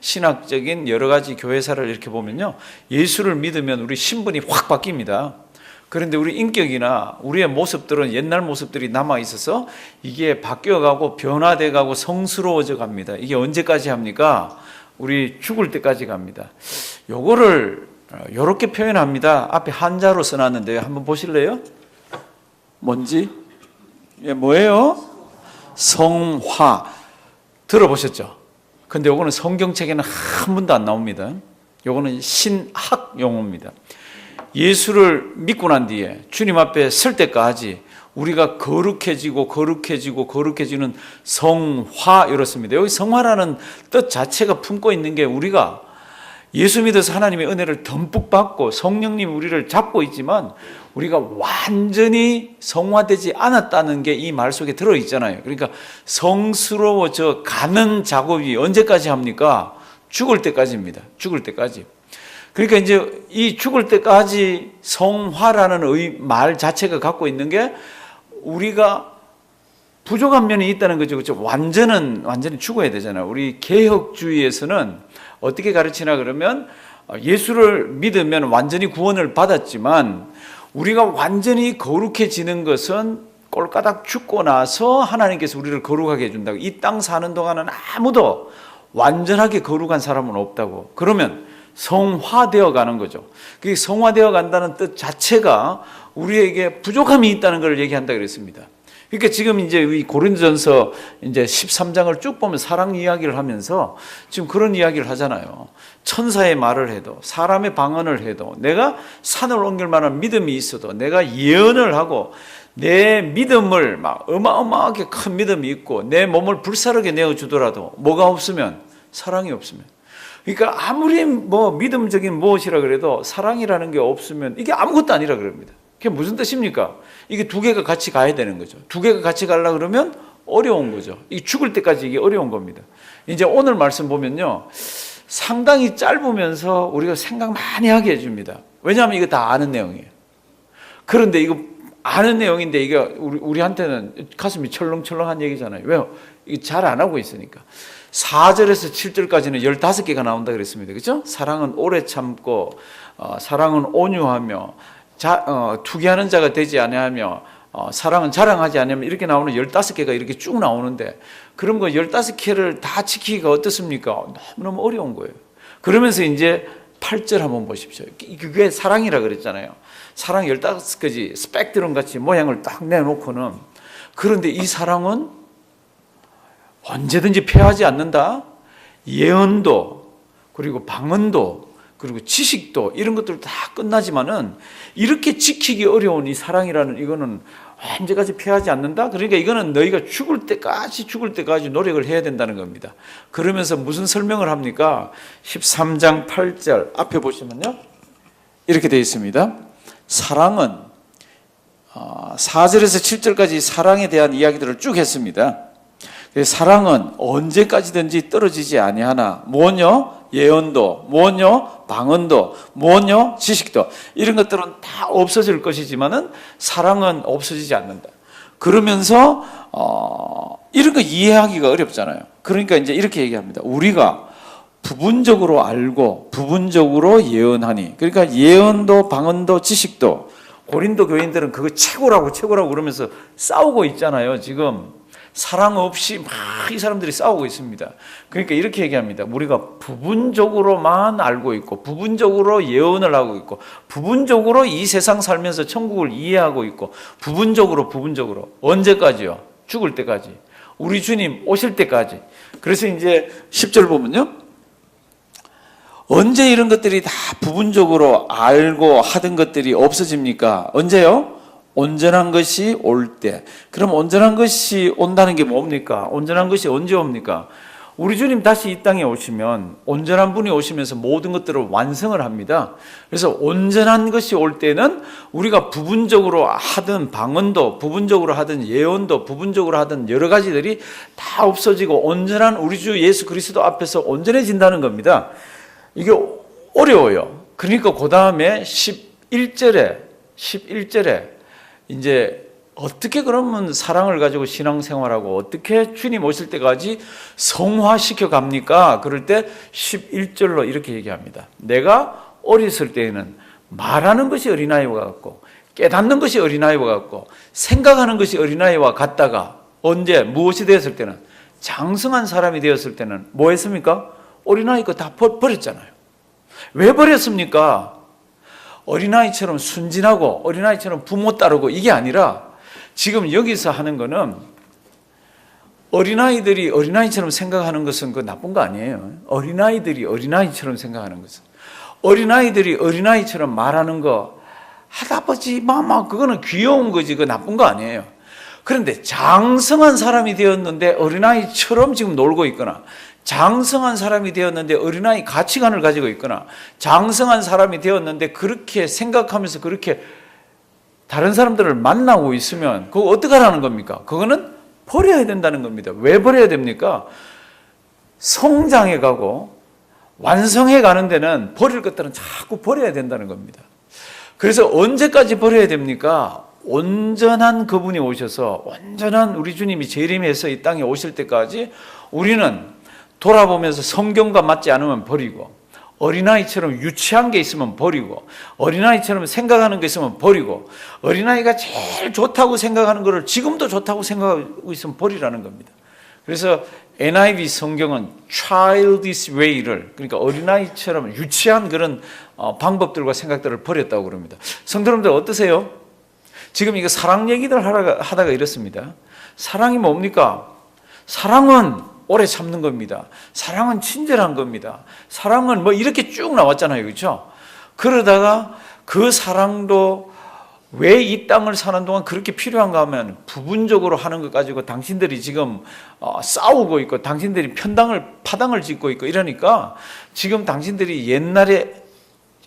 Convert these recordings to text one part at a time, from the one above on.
신학적인 여러 가지 교회사를 이렇게 보면요, 예수를 믿으면 우리 신분이 확 바뀝니다. 그런데 우리 인격이나 우리의 모습들은 옛날 모습들이 남아 있어서 이게 바뀌어가고 변화돼가고 성스러워져 갑니다. 이게 언제까지 합니까? 우리 죽을 때까지 갑니다. 요거를 이렇게 표현합니다. 앞에 한자로 써놨는데요, 한번 보실래요? 뭔지? 뭐예요? 성화. 들어보셨죠? 근데 요거는 성경책에는 한 번도 안 나옵니다. 요거는 신학 용어입니다. 예수를 믿고 난 뒤에 주님 앞에 설 때까지 우리가 거룩해지는 성화, 이렇습니다. 여기 성화라는 뜻 자체가 품고 있는 게, 우리가 예수 믿어서 하나님의 은혜를 듬뿍 받고 성령님 우리를 잡고 있지만 우리가 완전히 성화되지 않았다는 게 이 말 속에 들어있잖아요. 그러니까 성스러워져 가는 작업이 언제까지 합니까? 죽을 때까지입니다. 죽을 때까지. 그러니까 이제 이 죽을 때까지 성화라는 말 자체가 갖고 있는 게, 우리가 부족한 면이 있다는 거죠. 그렇죠? 완전히 죽어야 되잖아요. 우리 개혁주의에서는 어떻게 가르치나 그러면, 예수를 믿으면 완전히 구원을 받았지만 우리가 완전히 거룩해지는 것은 꼴까닥 죽고 나서 하나님께서 우리를 거룩하게 해준다고. 이 땅 사는 동안은 아무도 완전하게 거룩한 사람은 없다고. 그러면 성화되어 가는 거죠. 그게 성화되어 간다는 뜻 자체가 우리에게 부족함이 있다는 걸 얘기한다 그랬습니다. 그러니까 지금 이제 이 고린도전서 이제 13장을 쭉 보면 사랑 이야기를 하면서 지금 그런 이야기를 하잖아요. 천사의 말을 해도, 사람의 방언을 해도, 내가 산을 옮길 만한 믿음이 있어도, 내가 예언을 하고 내 믿음을 막 어마어마하게 큰 믿음이 있고 내 몸을 불사르게 내어주더라도 뭐가 없으면, 사랑이 없으면, 그러니까 아무리 뭐 믿음적인 무엇이라 그래도 사랑이라는 게 없으면 이게 아무것도 아니라 그럽니다. 그게 무슨 뜻입니까? 이게 두 개가 같이 가야 되는 거죠. 두 개가 같이 가려고 그러면 어려운 거죠. 이 죽을 때까지 이게 어려운 겁니다. 이제 오늘 말씀 보면요, 상당히 짧으면서 우리가 생각 많이 하게 해줍니다. 왜냐하면 이거 다 아는 내용이에요. 그런데 이거 아는 내용인데 이게 우리한테는 가슴이 철렁철렁한 얘기잖아요. 왜요? 이게 잘 안 하고 있으니까. 4절에서 7절까지는 15개가 나온다 그랬습니다. 그렇죠? 사랑은 오래 참고, 사랑은 온유하며, 투기하는 자가 되지 아니하며, 사랑은 자랑하지 않으면, 이렇게 나오는 15개가 이렇게 쭉 나오는데, 그런 거 15개를 다 지키기가 어떻습니까? 너무너무 어려운 거예요. 그러면서 이제 8절 한번 보십시오. 그게 사랑이라 그랬잖아요. 사랑 15가지 스펙트럼 같이 모양을 딱 내놓고는, 그런데 이 사랑은 언제든지 패하지 않는다. 예언도, 그리고 방언도, 그리고 지식도, 이런 것들 다 끝나지만은 이렇게 지키기 어려운 이 사랑이라는 이거는 언제까지 패하지 않는다. 그러니까 이거는 너희가 죽을 때까지 노력을 해야 된다는 겁니다. 그러면서 무슨 설명을 합니까? 13장 8절 앞에 보시면요, 이렇게 되어 있습니다. 사랑은 4절에서 7절까지 사랑에 대한 이야기들을 쭉 했습니다. 사랑은 언제까지든지 떨어지지 아니하나, 무엇요? 예언도, 무엇요? 방언도, 무엇요? 지식도. 이런 것들은 다 없어질 것이지만은 사랑은 없어지지 않는다. 그러면서 이런 거 이해하기가 어렵잖아요. 그러니까 이제 이렇게 얘기합니다. 우리가 부분적으로 알고 부분적으로 예언하니. 그러니까 예언도 방언도 지식도, 고린도 교인들은 그거 최고라고 그러면서 싸우고 있잖아요, 지금. 사랑 없이 막 이 사람들이 싸우고 있습니다. 그러니까 이렇게 얘기합니다. 우리가 부분적으로만 알고 있고, 부분적으로 예언을 하고 있고, 부분적으로 이 세상 살면서 천국을 이해하고 있고, 부분적으로 언제까지요? 죽을 때까지, 우리 주님 오실 때까지. 그래서 이제 10절 보면요, 언제 이런 것들이 다 부분적으로 알고 하던 것들이 없어집니까? 언제요? 온전한 것이 올 때. 그럼 온전한 것이 온다는 게 뭡니까? 온전한 것이 언제 옵니까? 우리 주님 다시 이 땅에 오시면 온전한 분이 오시면서 모든 것들을 완성을 합니다. 그래서 온전한 것이 올 때는 우리가 부분적으로 하던 방언도, 부분적으로 하던 예언도, 부분적으로 하던 여러 가지들이 다 없어지고 온전한 우리 주 예수 그리스도 앞에서 온전해진다는 겁니다. 이게 어려워요. 그러니까 그 다음에 11절에 이제 어떻게 그러면 사랑을 가지고 신앙생활하고 어떻게 주님 오실 때까지 성화시켜 갑니까? 그럴 때 11절로 이렇게 얘기합니다. 내가 어렸을 때에는 말하는 것이 어린아이와 같고 깨닫는 것이 어린아이와 같고 생각하는 것이 어린아이와 같다가 언제 무엇이 되었을 때는 장성한 사람이 되었을 때는 뭐 했습니까? 어린아이 거 다 버렸잖아요. 왜 버렸습니까? 어린아이처럼 순진하고 어린아이처럼 부모 따르고 이게 아니라 지금 여기서 하는 거는 어린아이들이 어린아이처럼 생각하는 것은 그 나쁜 거 아니에요. 어린아이들이 어린아이처럼 생각하는 것은 어린아이들이 어린아이처럼 말하는 거 할아버지 마마 그거는 귀여운 거지 그 나쁜 거 아니에요. 그런데 장성한 사람이 되었는데 어린아이처럼 지금 놀고 있거나 장성한 사람이 되었는데 어린아이 가치관을 가지고 있거나 장성한 사람이 되었는데 그렇게 생각하면서 그렇게 다른 사람들을 만나고 있으면 그거 어떡하라는 겁니까? 그거는 버려야 된다는 겁니다. 왜 버려야 됩니까? 성장해 가고 완성해 가는 데는 버릴 것들은 자꾸 버려야 된다는 겁니다. 그래서 언제까지 버려야 됩니까? 온전한 그분이 오셔서 온전한 우리 주님이 재림해서 이 땅에 오실 때까지 우리는 돌아보면서 성경과 맞지 않으면 버리고 어린아이처럼 유치한 게 있으면 버리고 어린아이처럼 생각하는 게 있으면 버리고 어린아이가 제일 좋다고 생각하는 것을 지금도 좋다고 생각하고 있으면 버리라는 겁니다. 그래서 NIV 성경은 childish way를 그러니까 어린아이처럼 유치한 그런 방법들과 생각들을 버렸다고 그럽니다. 성도 여러분들 어떠세요? 지금 이거 사랑 얘기들 하다가 이렇습니다. 사랑이 뭡니까? 사랑은 오래 참는 겁니다. 사랑은 친절한 겁니다. 사랑은 뭐 이렇게 쭉 나왔잖아요. 그렇죠? 그러다가 그 사랑도 왜 이 땅을 사는 동안 그렇게 필요한가 하면 부분적으로 하는 것 가지고 당신들이 지금 싸우고 있고 당신들이 파당을 짓고 있고 이러니까 지금 당신들이 옛날에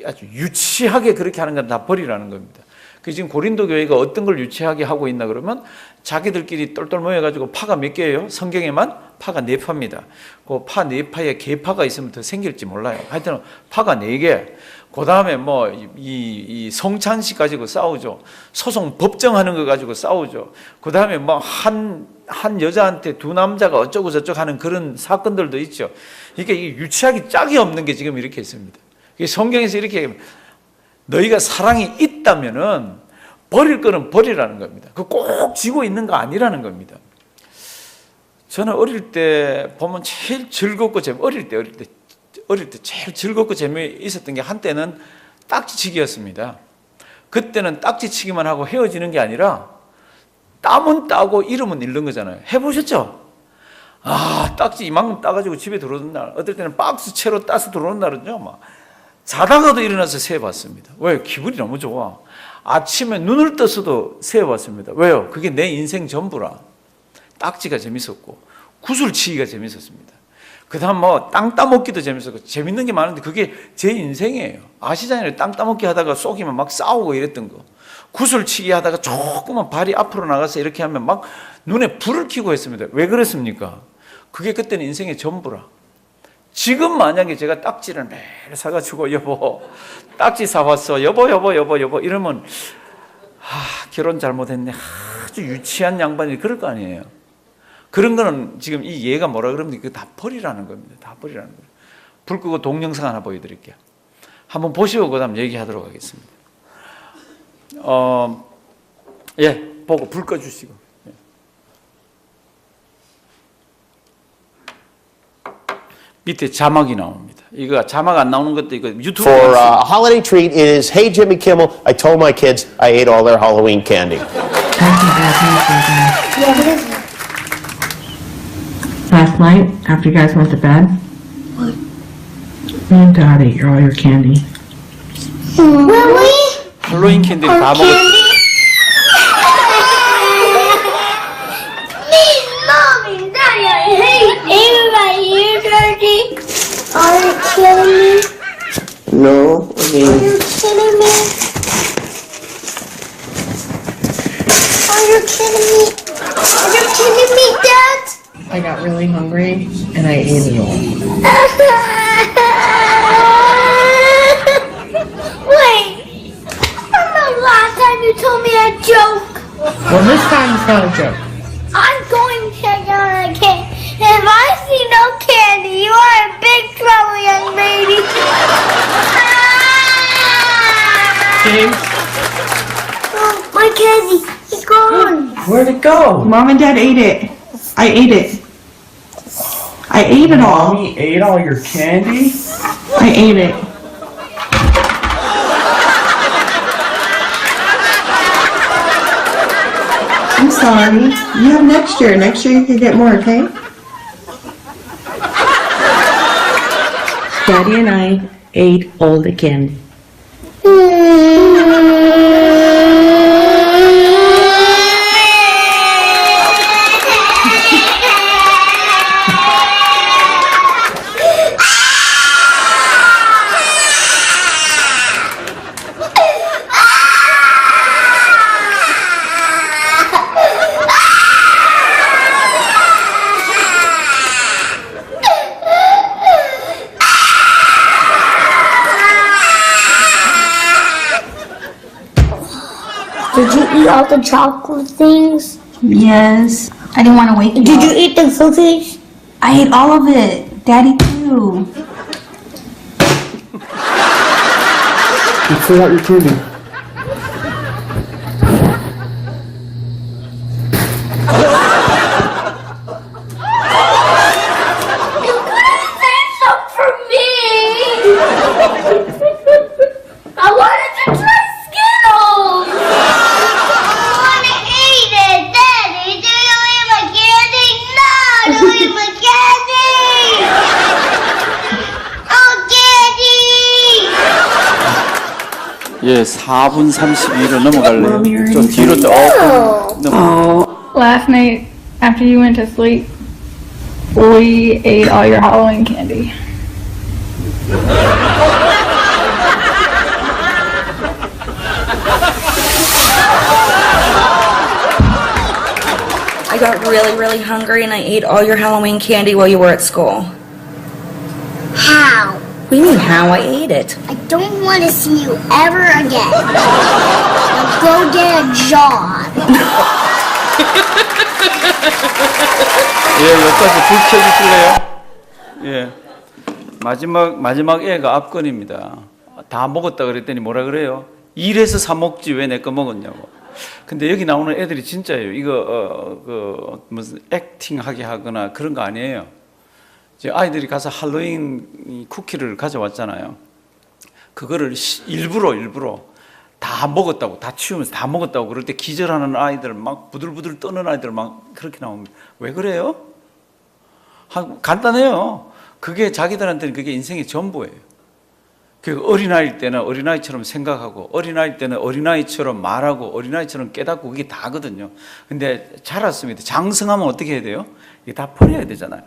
아주 유치하게 그렇게 하는 건 다 버리라는 겁니다. 그 지금 고린도 교회가 어떤 걸 유치하게 하고 있나 그러면 자기들끼리 똘똘 모여가지고 파가 몇 개예요? 성경에만 파가 4파입니다. 그 파 4파에 개파가 있으면 더 생길지 몰라요. 하여튼 파가 4개. 그 다음에 뭐 이 성찬식 가지고 싸우죠. 소송 법정하는 거 가지고 싸우죠. 그 다음에 뭐 한 여자한테 2 남자가 어쩌고 저쩌고 하는 그런 사건들도 있죠. 이게 유치하기 짝이 없는 게 지금 이렇게 있습니다. 성경에서 이렇게 너희가 사랑이 있다면은 버릴 거는 버리라는 겁니다. 그 꼭 쥐고 있는 거 아니라는 겁니다. 저는 어릴 때 보면 제일 즐겁고 어릴 때 제일 즐겁고 재미있었던 게 한때는 딱지치기였습니다. 그때는 딱지치기만 하고 헤어지는 게 아니라 땀은 따고 이름은 잃는 거잖아요. 해보셨죠? 딱지 이만큼 따가지고 집에 들어오는 날, 어떨 때는 박스 채로 따서 들어오는 날은요, 막 자다가도 일어나서 세어봤습니다. 왜요? 기분이 너무 좋아. 아침에 눈을 떠서도 세어봤습니다. 왜요? 그게 내 인생 전부라. 딱지가 재밌었고 구슬치기가 재밌었습니다. 그 다음 뭐 땅 따먹기도 재밌었고 재밌는 게 많은데 그게 제 인생이에요. 아시잖아요. 땅 따먹기 하다가 쏘기면 막 싸우고 이랬던 거. 구슬치기 하다가 조금만 발이 앞으로 나가서 이렇게 하면 막 눈에 불을 켜고 했습니다. 왜 그랬습니까? 그게 그때는 인생의 전부라. 지금 만약에 제가 딱지를 매일 사가지고 여보 딱지 사왔어 여보 이러면 결혼 잘못했네 아주 유치한 양반이 그럴 거 아니에요. 그런 거는 지금 이 얘가 뭐라 그러면 그거 다 버리라는 겁니다. 다 버리라는 거예요. 불 끄고 동영상 하나 보여드릴게요. 한번 보시고 그 다음 얘기하도록 하겠습니다. 보고 불 꺼주시고. 밑에 자막이 나옵니다. 이거 자막 안 나오는 것도 이거 유튜브. For a holiday treat is, hey Jimmy Kimmel, I told my kids I ate all their Halloween candy. Last night, after you guys went to bed, What? me and Dad ate all your candy. Really? 할로윈 캔디를 Our 다 먹었. candy? Me, Mommy, Daddy, I hate everybody here, Daddy. Are you kidding me? No, I Are mean, you kidding me? Are you kidding me? Are you kidding me, Dad? I got really hungry and I ate it all. Wait! When the last time you told me a joke? Well, this time it's not a joke. I'm going to get on a candy. If I see no candy, you are in big trouble, young lady. James, Oh, my candy, it's gone. where'd it go? Mom and Dad ate it. I ate it. I ate it all. Mommy ate all your candy? I ate it. I'm sorry. You have next year. Next year you can get more, okay? Daddy and I ate all the candy. Did you eat all the chocolate things? Yes. I didn't want to wake you Did you up. eat the cookies? I ate all of it. Daddy too. You forgot your candy. You could have saved some for me. I wanted to try Skittles. I want to eat it, Daddy. Do you eat my candy? No, don't eat my candy. Oh, Daddy. 예, 4분 32로 넘어갈래요. 좀 뒤로 조금 넘어. Last night, after you went to sleep, we ate all your Halloween candy. I got really hungry and I ate all your Halloween candy while you were at school. How? What do you mean how? I ate it. I don't want to see you ever again. Now go get a job. 예, 여기까지 불 켜주실래요? 예. 마지막 애가 압권입니다. 다 먹었다 그랬더니 뭐라 그래요? 이래서 사 먹지 왜 내 거 먹었냐고. 근데 여기 나오는 애들이 진짜예요. 이거 무슨 액팅하게 하거나 그런 거 아니에요. 이제 아이들이 가서 할로윈 쿠키를 가져왔잖아요. 그거를 일부러 다 먹었다고, 다 치우면서 다 먹었다고 그럴 때 기절하는 아이들, 막 부들부들 떠는 아이들 막 그렇게 나옵니다. 왜 그래요? 간단해요. 그게 자기들한테는 그게 인생의 전부예요. 그 어린아이일 때는 어린아이처럼 생각하고, 어린아이일 때는 어린아이처럼 말하고, 어린아이처럼 깨닫고, 그게 다거든요. 근데 자랐습니다. 장성하면 어떻게 해야 돼요? 이게 다 버려야 되잖아요.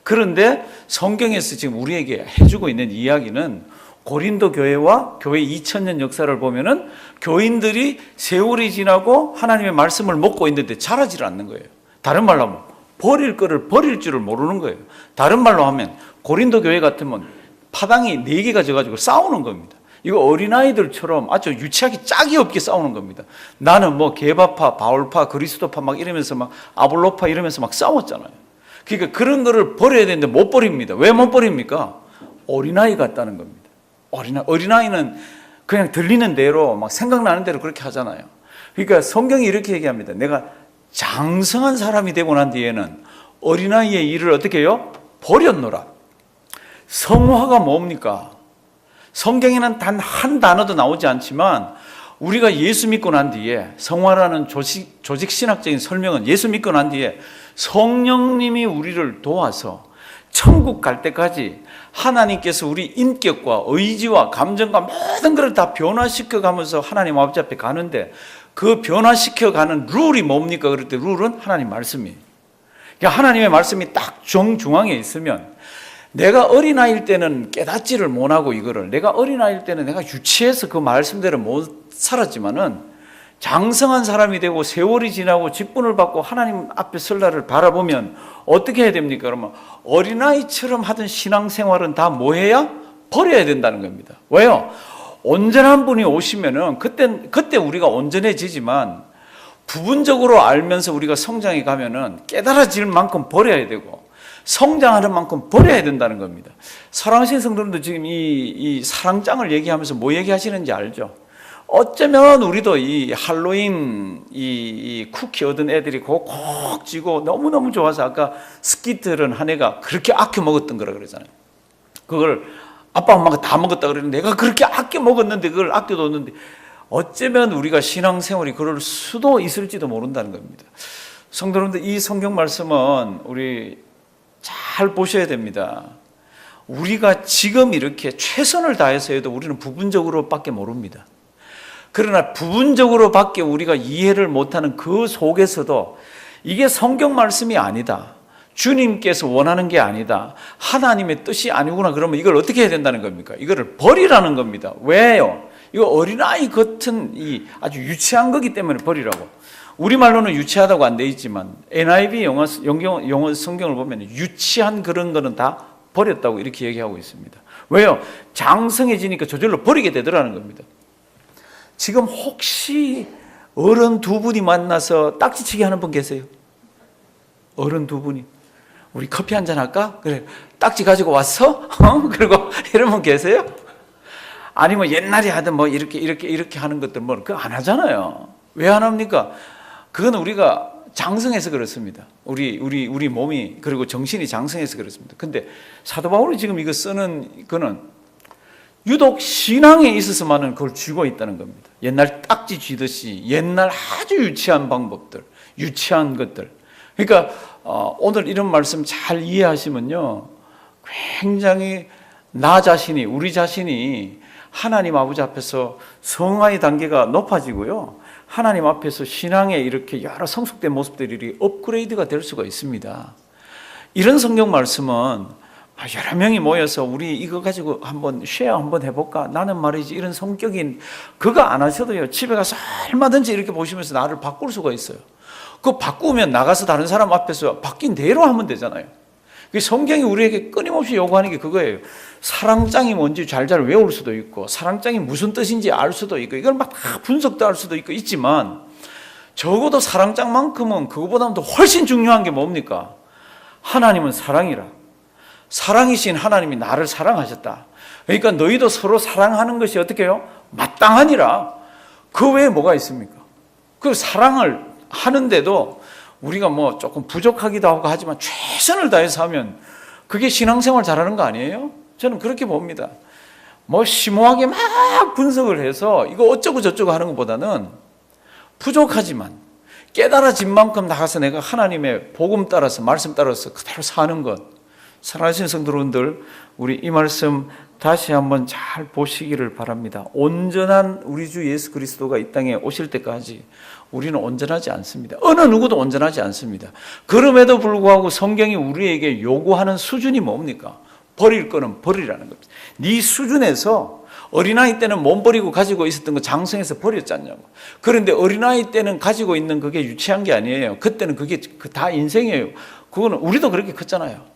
그런데 성경에서 지금 우리에게 해주고 있는 이야기는 고린도 교회와 교회 2000년 역사를 보면은 교인들이 세월이 지나고 하나님의 말씀을 먹고 있는데 자라질 않는 거예요. 다른 말로 하면 버릴 거를 버릴 줄을 모르는 거예요. 다른 말로 하면 고린도 교회 같으면 파당이 4개가 져가지고 싸우는 겁니다. 이거 어린아이들처럼 아주 유치하게 짝이 없게 싸우는 겁니다. 나는 뭐 게바파, 바울파, 그리스도파 막 이러면서 막 아볼로파 이러면서 막 싸웠잖아요. 그러니까 그런 거를 버려야 되는데 못 버립니다. 왜 못 버립니까? 어린아이 같다는 겁니다. 어린아이는 그냥 들리는 대로 막 생각나는 대로 그렇게 하잖아요. 그러니까 성경이 이렇게 얘기합니다. 내가 장성한 사람이 되고 난 뒤에는 어린아이의 일을 어떻게 해요? 버렸노라. 성화가 뭡니까? 성경에는 단 한 단어도 나오지 않지만 우리가 예수 믿고 난 뒤에 성화라는 조직신학적인 설명은 예수 믿고 난 뒤에 성령님이 우리를 도와서 천국 갈 때까지 하나님께서 우리 인격과 의지와 감정과 모든 것을 다 변화시켜 가면서 하나님 아버지 앞에 가는데 그 변화시켜 가는 룰이 뭡니까? 그럴 때 룰은 하나님 말씀이에요. 그러니까 하나님의 말씀이 딱 정중앙에 있으면 내가 어린아이일 때는 깨닫지를 못하고 이거를 내가 어린아이일 때는 내가 유치해서 그 말씀대로 못 살았지만은 장성한 사람이 되고 세월이 지나고 직분을 받고 하나님 앞에 설 날을 바라보면 어떻게 해야 됩니까? 그러면 어린아이처럼 하던 신앙생활은 다 뭐 해야? 버려야 된다는 겁니다. 왜요? 온전한 분이 오시면은 그때 우리가 온전해지지만 부분적으로 알면서 우리가 성장해 가면은 깨달아질 만큼 버려야 되고 성장하는 만큼 버려야 된다는 겁니다. 사랑하시는 성도님도 지금 이 사랑장을 얘기하면서 뭐 얘기하시는지 알죠? 어쩌면 우리도 이 할로윈 이 쿠키 얻은 애들이 꼭 쥐고 너무너무 좋아서 아까 스키트는 한 애가 그렇게 아껴 먹었던 거라 그러잖아요. 그걸 아빠 엄마가 다 먹었다 그러는데 내가 그렇게 아껴 먹었는데 그걸 아껴뒀는데 어쩌면 우리가 신앙생활이 그럴 수도 있을지도 모른다는 겁니다. 성도님들 이 성경 말씀은 우리 잘 보셔야 됩니다. 우리가 지금 이렇게 최선을 다해서 해도 우리는 부분적으로밖에 모릅니다. 그러나 부분적으로밖에 우리가 이해를 못하는 그 속에서도 이게 성경 말씀이 아니다. 주님께서 원하는 게 아니다. 하나님의 뜻이 아니구나. 그러면 이걸 어떻게 해야 된다는 겁니까? 이거를 버리라는 겁니다. 왜요? 이거 어린아이 같은 이 아주 유치한 거기 때문에 버리라고. 우리말로는 유치하다고 안 돼 있지만 NIV 영어 성경을 보면 유치한 그런 거는 다 버렸다고 이렇게 얘기하고 있습니다. 왜요? 장성해지니까 저절로 버리게 되더라는 겁니다. 지금 혹시 어른 두 분이 만나서 딱지치기 하는 분 계세요? 어른 두 분이 우리 커피 한잔 할까? 그래 딱지 가지고 왔어? 그리고 이런 분 계세요? 아니면 옛날에 하던 뭐 이렇게 하는 것들 뭐 그거 안 하잖아요. 왜 안 합니까? 그건 우리가 장성해서 그렇습니다. 우리 몸이 그리고 정신이 장성해서 그렇습니다. 근데 사도 바울이 지금 이거 쓰는 거는 유독 신앙에 있어서만은 그걸 쥐고 있다는 겁니다. 옛날 딱지 쥐듯이 옛날 아주 유치한 방법들, 유치한 것들. 그러니까 오늘 이런 말씀 잘 이해하시면요, 굉장히 나 자신이 우리 자신이 하나님 아버지 앞에서 성화의 단계가 높아지고요. 하나님 앞에서 신앙에 이렇게 여러 성숙된 모습들이 업그레이드가 될 수가 있습니다. 이런 성경 말씀은 여러 명이 모여서 우리 이거 가지고 한번 쉐어 한번 해볼까? 나는 말이지 이런 성격인 그거 안 하셔도요. 집에 가서 얼마든지 이렇게 보시면서 나를 바꿀 수가 있어요. 그거 바꾸면 나가서 다른 사람 앞에서 바뀐 대로 하면 되잖아요. 성경이 우리에게 끊임없이 요구하는 게 그거예요. 사랑장이 뭔지 잘 외울 수도 있고 사랑장이 무슨 뜻인지 알 수도 있고 이걸 막 다 분석도 할 수도 있고 있지만 적어도 사랑장만큼은 그거보다는 더 훨씬 중요한 게 뭡니까? 하나님은 사랑이라. 사랑이신 하나님이 나를 사랑하셨다. 그러니까 너희도 서로 사랑하는 것이 어떻게 해요? 마땅하니라. 그 외에 뭐가 있습니까? 그 사랑을 하는데도 우리가 뭐 조금 부족하기도 하고 하지만 최선을 다해서 하면 그게 신앙생활 잘하는 거 아니에요? 저는 그렇게 봅니다. 뭐 심오하게 막 분석을 해서 이거 어쩌고 저쩌고 하는 것보다는 부족하지만 깨달아진 만큼 나가서 내가 하나님의 복음 따라서 말씀 따라서 그대로 사는 것. 사랑하시는 성도분들, 우리 이 말씀 다시 한번 잘 보시기를 바랍니다. 온전한 우리 주 예수 그리스도가 이 땅에 오실 때까지 우리는 온전하지 않습니다. 어느 누구도 온전하지 않습니다. 그럼에도 불구하고 성경이 우리에게 요구하는 수준이 뭡니까? 버릴 거는 버리라는 겁니다. 네 수준에서 어린아이 때는 몸 버리고 가지고 있었던 거 장성해서 버렸지 않냐고. 그런데 어린아이 때는 가지고 있는 그게 유치한 게 아니에요. 그때는 그게 다 인생이에요. 그거는 우리도 그렇게 컸잖아요.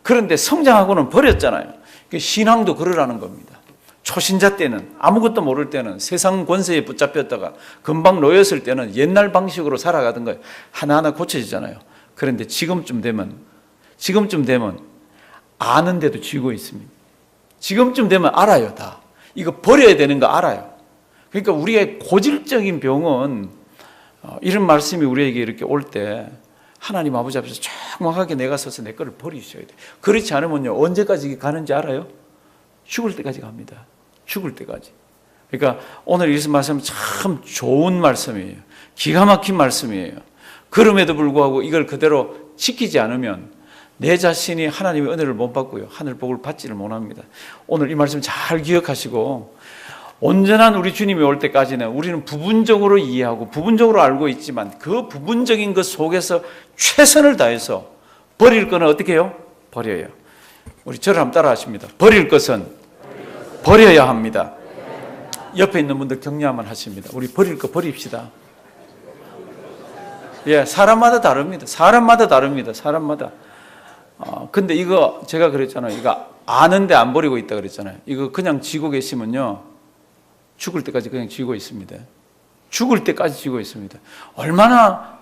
그런데 성장하고는 버렸잖아요. 신앙도 그러라는 겁니다. 초신자 때는 아무것도 모를 때는 세상 권세에 붙잡혔다가 금방 놓였을 때는 옛날 방식으로 살아가던 거예요. 하나하나 고쳐지잖아요. 그런데 지금쯤 되면 아는데도 쥐고 있습니다. 지금쯤 되면 알아요. 다 이거 버려야 되는 거 알아요. 그러니까 우리의 고질적인 병은 이런 말씀이 우리에게 이렇게 올 때 하나님 아버지 앞에서 정확하게 내가 서서 내 거를 버리셔야 돼요. 그렇지 않으면요, 언제까지 가는지 알아요? 죽을 때까지 갑니다. 죽을 때까지. 그러니까 오늘 이 말씀은 참 좋은 말씀이에요. 기가 막힌 말씀이에요. 그럼에도 불구하고 이걸 그대로 지키지 않으면 내 자신이 하나님의 은혜를 못 받고요, 하늘 복을 받지를 못합니다. 오늘 이 말씀 잘 기억하시고 온전한 우리 주님이 올 때까지는 우리는 부분적으로 이해하고 부분적으로 알고 있지만 그 부분적인 것 속에서 최선을 다해서 버릴 거는 어떻게 해요? 버려요. 우리 저를 한번 따라 하십니다. 버릴 것은 버려야 합니다. 옆에 있는 분들 격려 한번 하십니다. 우리 버릴 거 버립시다. 예, 사람마다 다릅니다. 사람마다. 근데 이거 제가 그랬잖아요. 이거 아는데 안 버리고 있다 그랬잖아요. 이거 그냥 쥐고 계시면요, 죽을 때까지 그냥 쥐고 있습니다. 죽을 때까지 지고 있습니다. 얼마나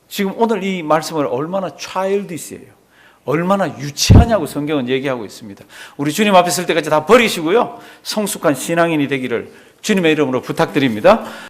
지금 오늘 이 말씀을 얼마나 childish예요. 얼마나 유치하냐고 성경은 얘기하고 있습니다. 우리 주님 앞에 설 때까지 다 버리시고요. 성숙한 신앙인이 되기를 주님의 이름으로 부탁드립니다.